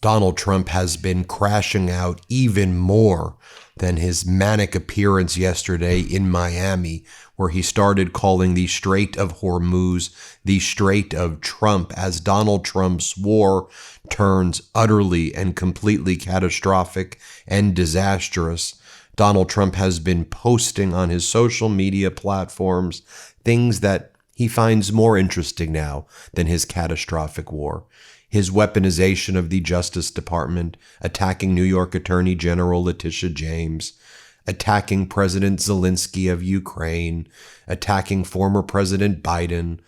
Donald Trump has been crashing out even more than his manic appearance yesterday in Miami, where he started calling the Strait of Hormuz the Strait of Trump, as Donald Trump's war turns utterly and completely catastrophic and disastrous. Donald Trump has been posting on his social media platforms things that he finds more interesting now than his catastrophic war. His weaponization of the Justice Department, attacking New York Attorney General Letitia James, attacking President Zelensky of Ukraine, attacking former President Biden,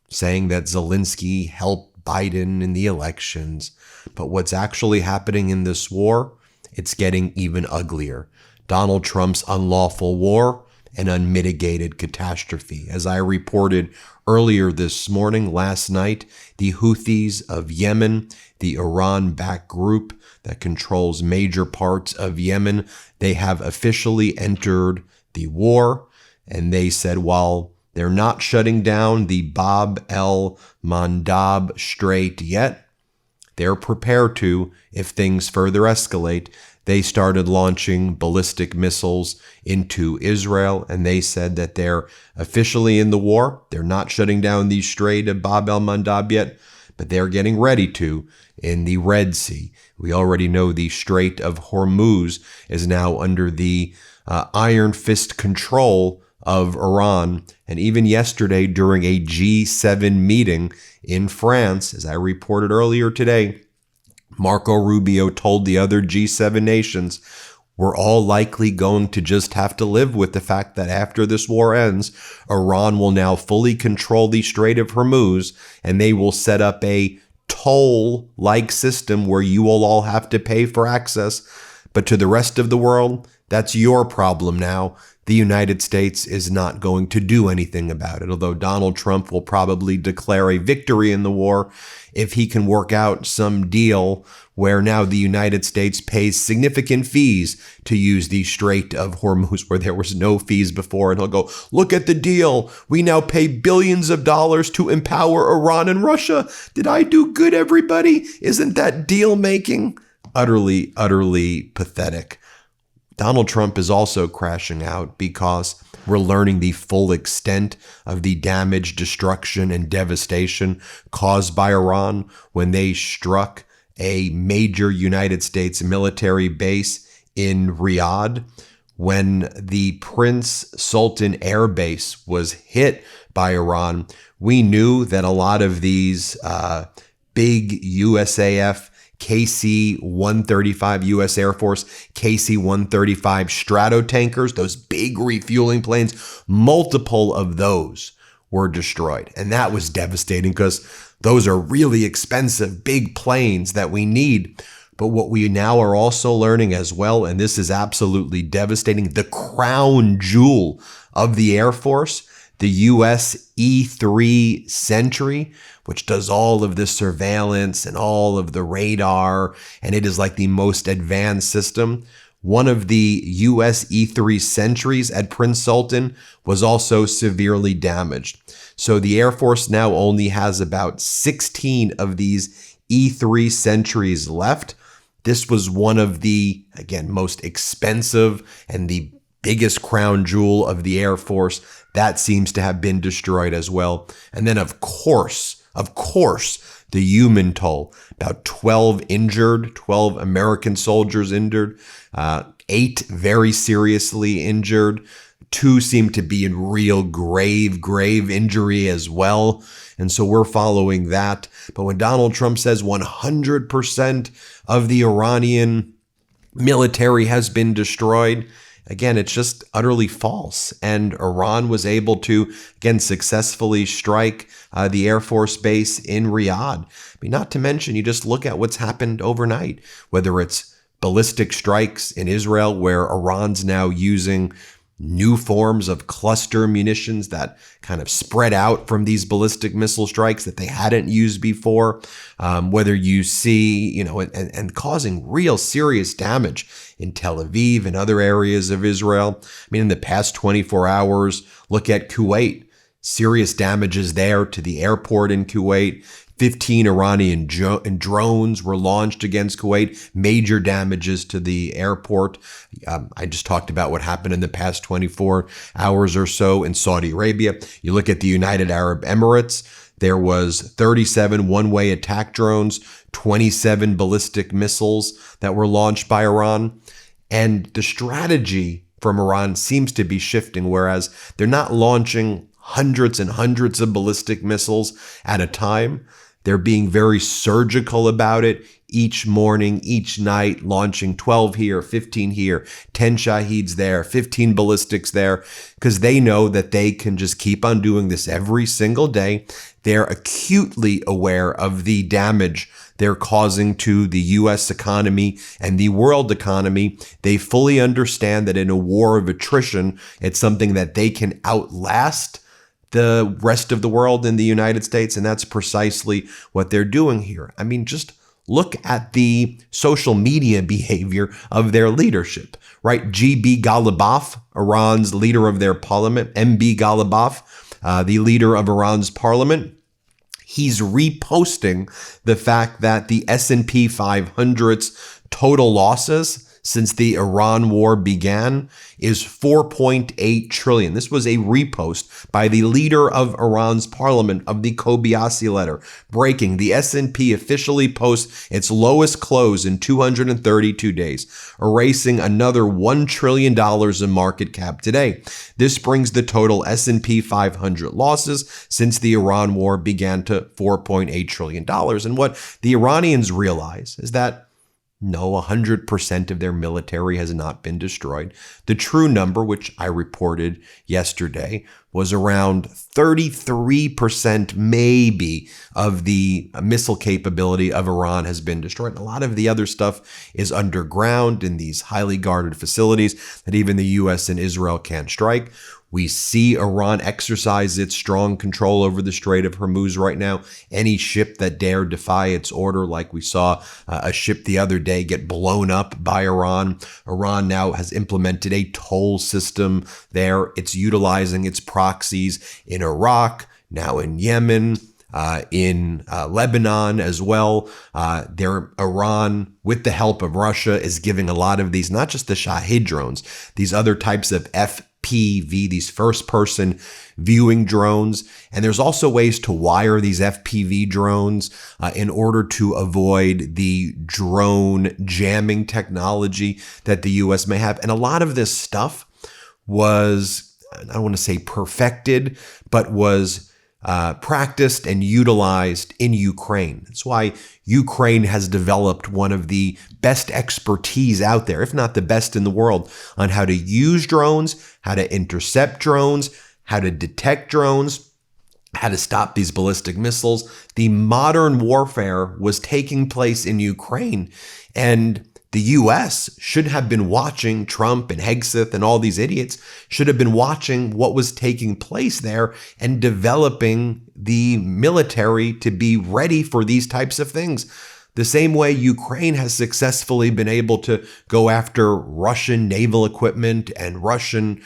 saying that Zelensky helped Biden in the elections. But what's actually happening in this war? It's getting even uglier. Donald Trump's unlawful war, an unmitigated catastrophe. As I reported earlier this morning, last night, the Houthis of Yemen, the Iran-backed group that controls major parts of Yemen, they have officially entered the war. And they said, while they're not shutting down the Bab el-Mandab Strait yet, they're prepared to if things further escalate. They started launching ballistic missiles into Israel, and they said that they're officially in the war. They're not shutting down the Strait of Bab el-Mandab yet, but they're getting ready to in the Red Sea. We already know the Strait of Hormuz is now under the iron fist control of Iran. And even yesterday during a G7 meeting in France, as I reported earlier today, Marco Rubio told the other G7 nations, we're all likely going to just have to live with the fact that after this war ends, Iran will now fully control the Strait of Hormuz, and they will set up a toll-like system where you will all have to pay for access. But to the rest of the world, that's your problem now. The United States is not going to do anything about it, although Donald Trump will probably declare a victory in the war if he can work out some deal where now the United States pays significant fees to use the Strait of Hormuz, where there was no fees before. And he'll go, look at the deal. We now pay billions of dollars to empower Iran and Russia. Did I do good, everybody? Isn't that deal making? Utterly, utterly pathetic. Donald Trump is also crashing out because we're learning the full extent of the damage, destruction, and devastation caused by Iran when they struck a major United States military base in Riyadh. When the Prince Sultan Air Base was hit by Iran, we knew that a lot of these big USAF KC-135 U.S. Air Force, KC-135 Stratotankers, those big refueling planes, multiple of those were destroyed. And that was devastating because those are really expensive, big planes that we need. But what we now are also learning as well, and this is absolutely devastating, the crown jewel of the Air Force, the U.S. E-3 Sentry, which does all of this surveillance and all of the radar, and it is like the most advanced system. One of the U.S. E-3 Sentries at Prince Sultan was also severely damaged. So the Air Force now only has about 16 of these E-3 Sentries left. This was one of the, again, most expensive and the biggest crown jewel of the Air Force. That seems to have been destroyed as well. And then, of course, the human toll. About 12 injured, 12 American soldiers injured, 8 very seriously injured. 2 seem to be in real grave injury as well. And so we're following that. But when Donald Trump says 100% of the Iranian military has been destroyed, again, it's just utterly false. And Iran was able to, again, successfully strike the Air Force base in Riyadh. I mean, not to mention, you just look at what's happened overnight, whether it's ballistic strikes in Israel, where Iran's now using new forms of cluster munitions that kind of spread out from these ballistic missile strikes that they hadn't used before, whether you see, and causing real serious damage in Tel Aviv and other areas of Israel. I mean, in the past 24 hours, look at Kuwait. Serious damages there to the airport in Kuwait, 15 Iranian drones were launched against Kuwait, major damages to the airport. I just talked about what happened in the past 24 hours or so in Saudi Arabia. You look at the United Arab Emirates, there was 37 one-way attack drones, 27 ballistic missiles that were launched by Iran. And the strategy from Iran seems to be shifting, whereas they're not launching hundreds and hundreds of ballistic missiles at a time. They're being very surgical about it each morning, each night, launching 12 here, 15 here, 10 Shaheeds there, 15 ballistics there, because they know that they can just keep on doing this every single day. They're acutely aware of the damage they're causing to the U.S. economy and the world economy. They fully understand that in a war of attrition, it's something that they can outlast the rest of the world in the United States, and that's precisely what they're doing here. I mean, just look at the social media behavior of their leadership, right? GB Ghalibaf, Iran's leader of their parliament, MB Ghalibaf, the leader of Iran's parliament, he's reposting the fact that the S&P 500's total losses since the Iran war began is 4.8 trillion. This was a repost by the leader of Iran's parliament of the Kobayashi letter. Breaking, the S&P officially posts its lowest close in 232 days, erasing another $1 trillion in market cap today. This brings the total S&P 500 losses since the Iran war began to $4.8 trillion. And what the Iranians realize is that no, 100% of their military has not been destroyed. The true number, which I reported yesterday, was around 33% maybe of the missile capability of Iran has been destroyed. And a lot of the other stuff is underground in these highly guarded facilities that even the U.S. and Israel can't strike. We see Iran exercise its strong control over the Strait of Hormuz right now. Any ship that dare defy its order, like we saw a ship the other day get blown up by Iran. Iran now has implemented a toll system there. It's utilizing its proxies in Iraq, now in Yemen, in Lebanon as well. Iran, with the help of Russia, is giving a lot of these, not just the Shahed drones, these other types of FPV, these first-person viewing drones. And there's also ways to wire these FPV drones in order to avoid the drone jamming technology that the U.S. may have. And a lot of this stuff was, I don't want to say perfected, but was practiced and utilized in Ukraine. That's why Ukraine has developed one of the best expertise out there, if not the best in the world, on how to use drones, how to intercept drones, how to detect drones, how to stop these ballistic missiles. The modern warfare was taking place in Ukraine, and the U.S. should have been watching. Trump and Hegseth and all these idiots should have been watching what was taking place there and developing the military to be ready for these types of things. The same way Ukraine has successfully been able to go after Russian naval equipment and Russian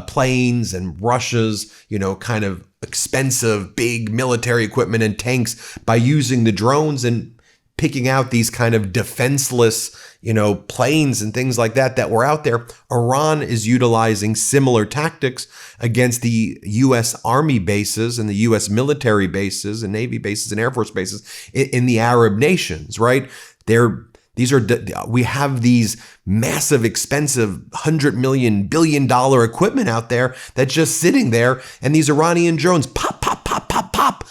planes and Russia's, kind of expensive, big military equipment and tanks by using the drones and picking out these kind of defenseless, planes and things like that were out there. Iran is utilizing similar tactics against the U.S. Army bases and the U.S. military bases and Navy bases and Air Force bases in the Arab nations, right? We have these massive, expensive $100 million, billion-dollar equipment out there that's just sitting there, and these Iranian drones pop, pop, pop, pop, pop.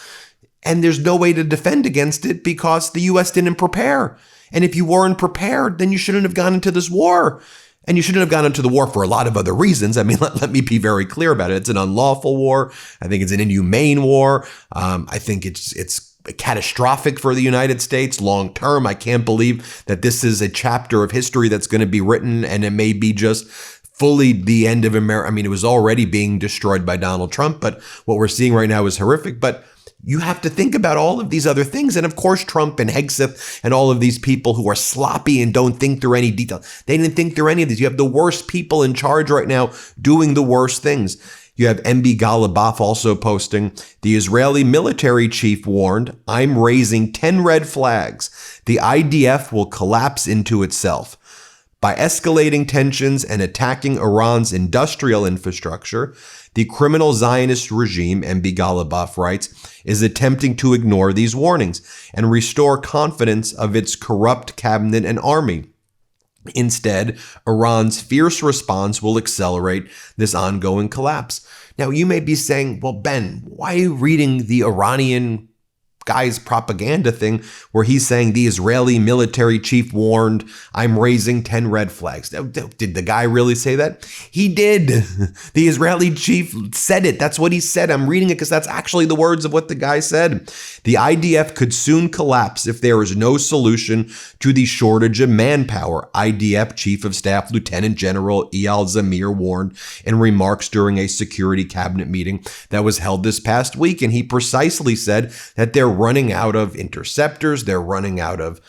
And there's no way to defend against it because the U.S. didn't prepare. And if you weren't prepared, then you shouldn't have gone into this war. And you shouldn't have gone into the war for a lot of other reasons. I mean, let me be very clear about it. It's an unlawful war. I think it's an inhumane war. I think it's catastrophic for the United States long term. I can't believe that this is a chapter of history that's going to be written, and it may be just fully the end of America. I mean, it was already being destroyed by Donald Trump, but what we're seeing right now is horrific. But you have to think about all of these other things. And of course, Trump and Hegseth and all of these people who are sloppy and don't think through any detail. They didn't think through any of these. You have the worst people in charge right now doing the worst things. You have MB Galibaf also posting, the Israeli military chief warned, I'm raising 10 red flags. The IDF will collapse into itself. By escalating tensions and attacking Iran's industrial infrastructure, the criminal Zionist regime, MB Galibaf writes, is attempting to ignore these warnings and restore confidence of its corrupt cabinet and army. Instead, Iran's fierce response will accelerate this ongoing collapse. Now, you may be saying, well, Ben, why are you reading the Iranian guy's propaganda thing where he's saying the Israeli military chief warned, I'm raising 10 red flags? Did the guy really say that? He did. The Israeli chief said it. That's what he said. I'm reading it because that's actually the words of what the guy said. The IDF could soon collapse if there is no solution to the shortage of manpower, IDF Chief of Staff Lieutenant General Eyal Zamir warned in remarks during a security cabinet meeting that was held this past week. And he precisely said that they're running out of interceptors, they're running out of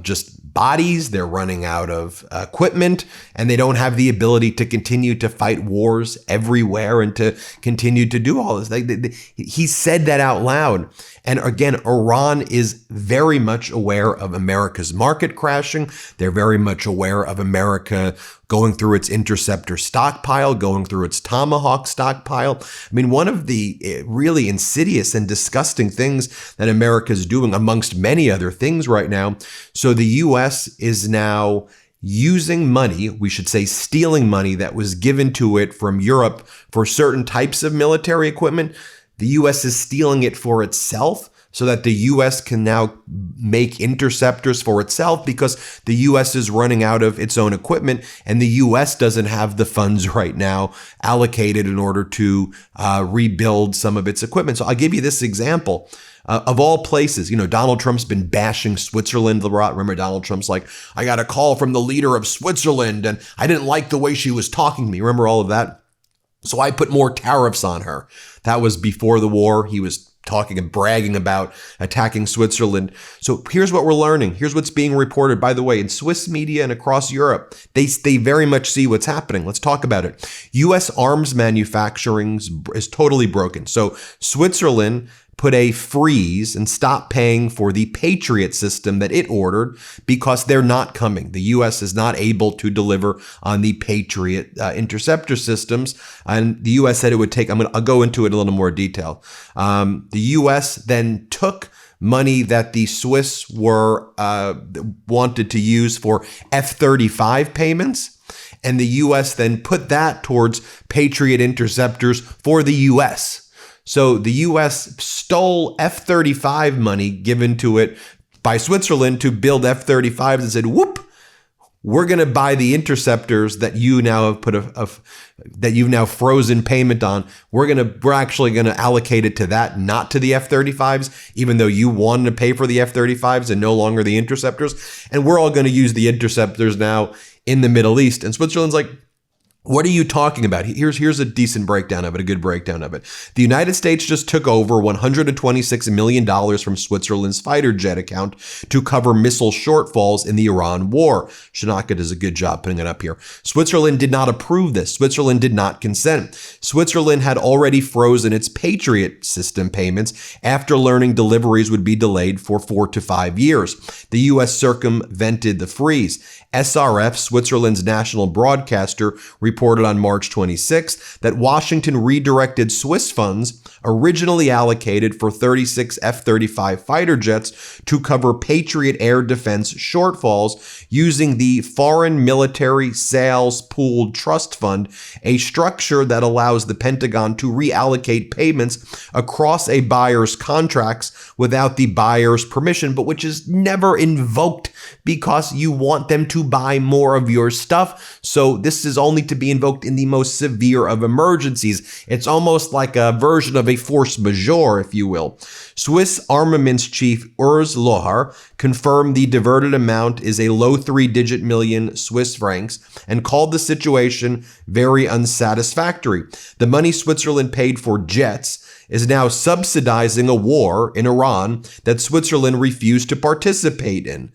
just bodies, they're running out of equipment, and they don't have the ability to continue to fight wars everywhere and to continue to do all this. He said that out loud. And again, Iran is very much aware of America's market crashing. They're very much aware of America going through its interceptor stockpile, going through its Tomahawk stockpile. I mean, one of the really insidious and disgusting things that America is doing, amongst many other things right now. So the U.S. is now using money, we should say stealing money that was given to it from Europe for certain types of military equipment. The U.S. is stealing it for itself so that the U.S. can now make interceptors for itself because the U.S. is running out of its own equipment and the U.S. doesn't have the funds right now allocated in order to rebuild some of its equipment. So I'll give you this example. Of all places, Donald Trump's been bashing Switzerland a lot. Remember, Donald Trump's like, I got a call from the leader of Switzerland and I didn't like the way she was talking to me. Remember all of that? So I put more tariffs on her. That was before the war. He was talking and bragging about attacking Switzerland. So here's what we're learning. Here's what's being reported. By the way, in Swiss media and across Europe, they very much see what's happening. Let's talk about it. U.S. arms manufacturing is totally broken. So Switzerland put a freeze and stopped paying for the Patriot system that it ordered because they're not coming. The U.S. is not able to deliver on the Patriot interceptor systems. And the U.S. said it would take, I'll go into it in a little more detail. The U.S. then took money that the Swiss were wanted to use for F-35 payments. And the U.S. then put that towards Patriot interceptors for the U.S. So the U.S. stole F-35 money given to it by Switzerland to build F-35s and said, whoop, we're going to buy the interceptors that you now have put that you've now frozen payment on. We're actually going to allocate it to that, not to the F-35s, even though you wanted to pay for the F-35s and no longer the interceptors. And we're all going to use the interceptors now in the Middle East. And Switzerland's like, what are you talking about? Here's a decent breakdown of it, a good breakdown of it. The United States just took over $126 million from Switzerland's fighter jet account to cover missile shortfalls in the Iran war. Shanaka does a good job putting it up here. Switzerland did not approve this. Switzerland did not consent. Switzerland had already frozen its Patriot system payments after learning deliveries would be delayed for 4 to 5 years. The U.S. circumvented the freeze. SRF, Switzerland's national broadcaster, reported on March 26 that Washington redirected Swiss funds originally allocated for 36 F-35 fighter jets to cover Patriot air defense shortfalls using the Foreign Military Sales Pooled Trust Fund, a structure that allows the Pentagon to reallocate payments across a buyer's contracts without the buyer's permission, but which is never invoked because you want them to buy more of your stuff. So this is only to be invoked in the most severe of emergencies. It's almost like a version of a force majeure, if you will. Swiss armaments chief Urs Lohar confirmed the diverted amount is a low 3-digit million Swiss francs and called the situation very unsatisfactory. The money Switzerland paid for jets is now subsidizing a war in Iran that Switzerland refused to participate in.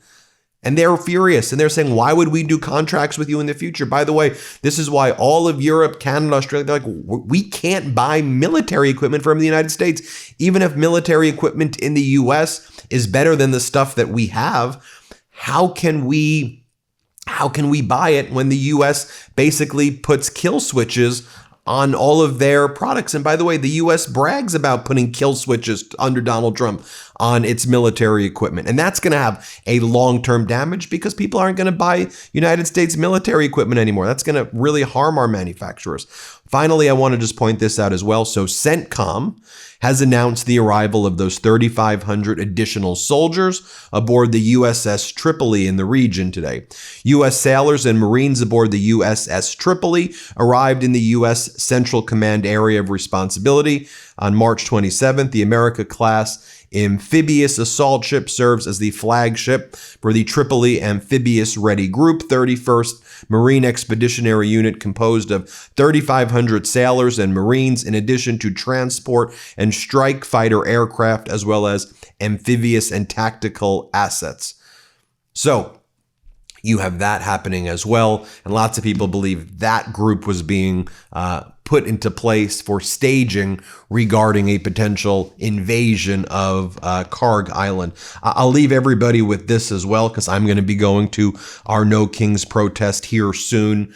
And they're furious, and they're saying, why would we do contracts with you in the future? By the way, this is why all of Europe, Canada, Australia, they're like, we can't buy military equipment from the United States. Even if military equipment in the US is better than the stuff that we have, how can we buy it when the US basically puts kill switches on all of their products? And by the way, the US brags about putting kill switches under Donald Trump on its military equipment. And that's going to have a long-term damage because people aren't going to buy United States military equipment anymore. That's going to really harm our manufacturers. Finally, I want to just point this out as well. So CENTCOM has announced the arrival of those 3,500 additional soldiers aboard the USS Tripoli in the region today. U.S. sailors and Marines aboard the USS Tripoli arrived in the U.S. Central Command Area of Responsibility on March 27th. The America-class amphibious assault ship serves as the flagship for the Tripoli Amphibious Ready Group, 31st Marine Expeditionary Unit, composed of 3,500 sailors and Marines, in addition to transport and strike fighter aircraft, as well as amphibious and tactical assets. So you have that happening as well, and lots of people believe that group was being put into place for staging regarding a potential invasion of Karg Island. I'll leave everybody with this as well, because I'm going to be going to our No Kings protest here soon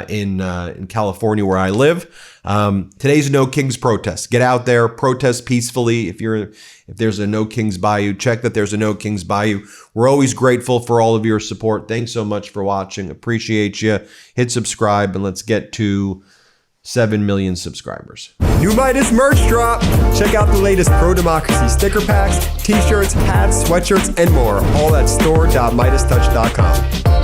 in California, where I live. Today's No Kings protest. Get out there, protest peacefully. If there's a No Kings Bayou, check that there's a No Kings Bayou. We're always grateful for all of your support. Thanks so much for watching. Appreciate you. Hit subscribe, and let's get to 7 million subscribers. New Meidas merch drop! Check out the latest pro-democracy sticker packs, t-shirts, hats, sweatshirts, and more. All at store.meidastouch.com.